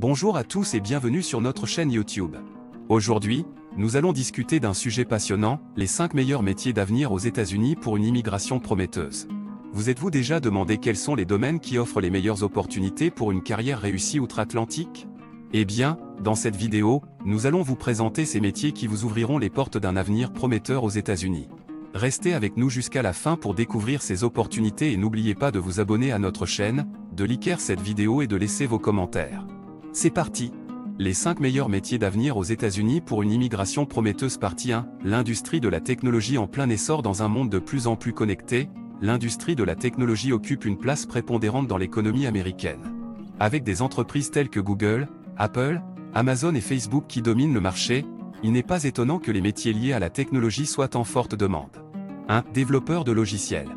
Bonjour à tous et bienvenue sur notre chaîne YouTube. Aujourd'hui, nous allons discuter d'un sujet passionnant, les 5 meilleurs métiers d'avenir aux États-Unis pour une immigration prometteuse. Vous êtes-vous déjà demandé quels sont les domaines qui offrent les meilleures opportunités pour une carrière réussie outre-Atlantique? Eh bien, dans cette vidéo, nous allons vous présenter ces métiers qui vous ouvriront les portes d'un avenir prometteur aux États-Unis. Restez avec nous jusqu'à la fin pour découvrir ces opportunités et n'oubliez pas de vous abonner à notre chaîne, de liker cette vidéo et de laisser vos commentaires. C'est parti! Les 5 meilleurs métiers d'avenir aux États-Unis pour une immigration prometteuse. Partie 1. L'industrie de la technologie en plein essor dans un monde de plus en plus connecté. L'industrie de la technologie occupe une place prépondérante dans l'économie américaine. Avec des entreprises telles que Google, Apple, Amazon et Facebook qui dominent le marché, il n'est pas étonnant que les métiers liés à la technologie soient en forte demande. 1. Développeur de logiciels.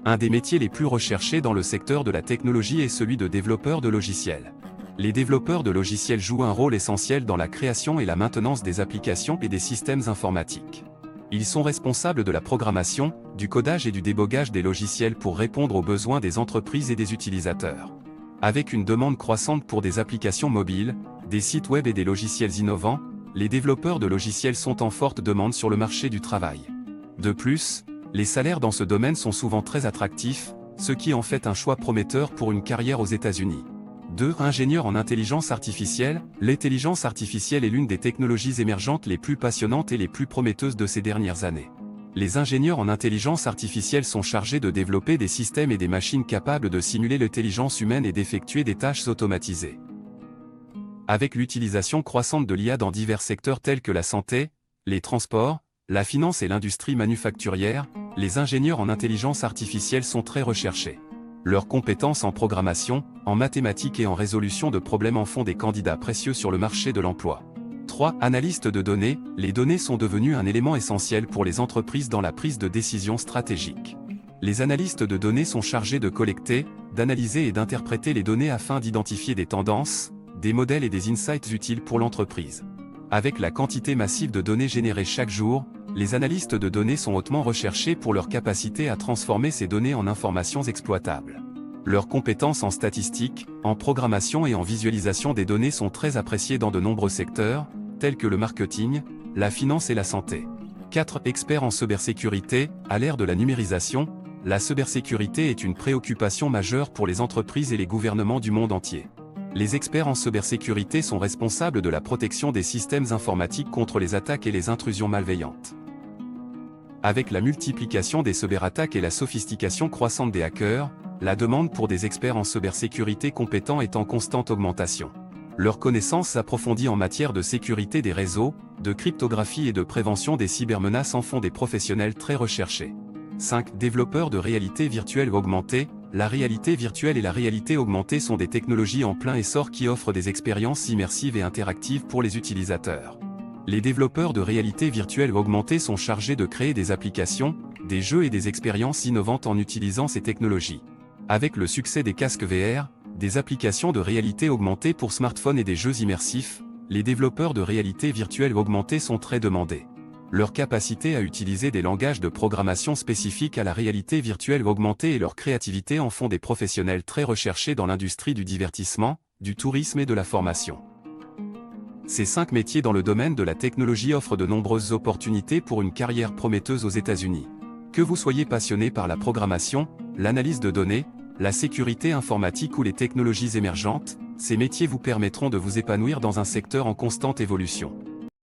Un des métiers les plus recherchés dans le secteur de la technologie est celui de développeur de logiciels. Les développeurs de logiciels jouent un rôle essentiel dans la création et la maintenance des applications et des systèmes informatiques. Ils sont responsables de la programmation, du codage et du débogage des logiciels pour répondre aux besoins des entreprises et des utilisateurs. Avec une demande croissante pour des applications mobiles, des sites web et des logiciels innovants, les développeurs de logiciels sont en forte demande sur le marché du travail. De plus, les salaires dans ce domaine sont souvent très attractifs, ce qui en fait un choix prometteur pour une carrière aux États-Unis. 2. Ingénieur en intelligence artificielle. L'intelligence artificielle est l'une des technologies émergentes les plus passionnantes et les plus prometteuses de ces dernières années. Les ingénieurs en intelligence artificielle sont chargés de développer des systèmes et des machines capables de simuler l'intelligence humaine et d'effectuer des tâches automatisées. Avec l'utilisation croissante de l'IA dans divers secteurs tels que la santé, les transports, la finance et l'industrie manufacturière, les ingénieurs en intelligence artificielle sont très recherchés. Leurs compétences en programmation, en mathématiques et en résolution de problèmes en font des candidats précieux sur le marché de l'emploi. 3. Analyste de données. Les données sont devenues un élément essentiel pour les entreprises dans la prise de décision stratégique. Les analystes de données sont chargés de collecter, d'analyser et d'interpréter les données afin d'identifier des tendances, des modèles et des insights utiles pour l'entreprise. Avec la quantité massive de données générées chaque jour, les analystes de données sont hautement recherchés pour leur capacité à transformer ces données en informations exploitables. Leurs compétences en statistique, en programmation et en visualisation des données sont très appréciées dans de nombreux secteurs, tels que le marketing, la finance et la santé. 4. Expert en cybersécurité. À l'ère de la numérisation, la cybersécurité est une préoccupation majeure pour les entreprises et les gouvernements du monde entier. Les experts en cybersécurité sont responsables de la protection des systèmes informatiques contre les attaques et les intrusions malveillantes. Avec la multiplication des cyberattaques et la sophistication croissante des hackers, la demande pour des experts en cybersécurité compétents est en constante augmentation. Leurs connaissances approfondies en matière de sécurité des réseaux, de cryptographie et de prévention des cybermenaces en font des professionnels très recherchés. 5. Développeurs de réalité virtuelle augmentée. La réalité virtuelle et la réalité augmentée sont des technologies en plein essor qui offrent des expériences immersives et interactives pour les utilisateurs. Les développeurs de réalité virtuelle augmentée sont chargés de créer des applications, des jeux et des expériences innovantes en utilisant ces technologies. Avec le succès des casques VR, des applications de réalité augmentée pour smartphones et des jeux immersifs, les développeurs de réalité virtuelle augmentée sont très demandés. Leur capacité à utiliser des langages de programmation spécifiques à la réalité virtuelle augmentée et leur créativité en font des professionnels très recherchés dans l'industrie du divertissement, du tourisme et de la formation. Ces 5 métiers dans le domaine de la technologie offrent de nombreuses opportunités pour une carrière prometteuse aux États-Unis. Que vous soyez passionné par la programmation, l'analyse de données, la sécurité informatique ou les technologies émergentes, ces métiers vous permettront de vous épanouir dans un secteur en constante évolution.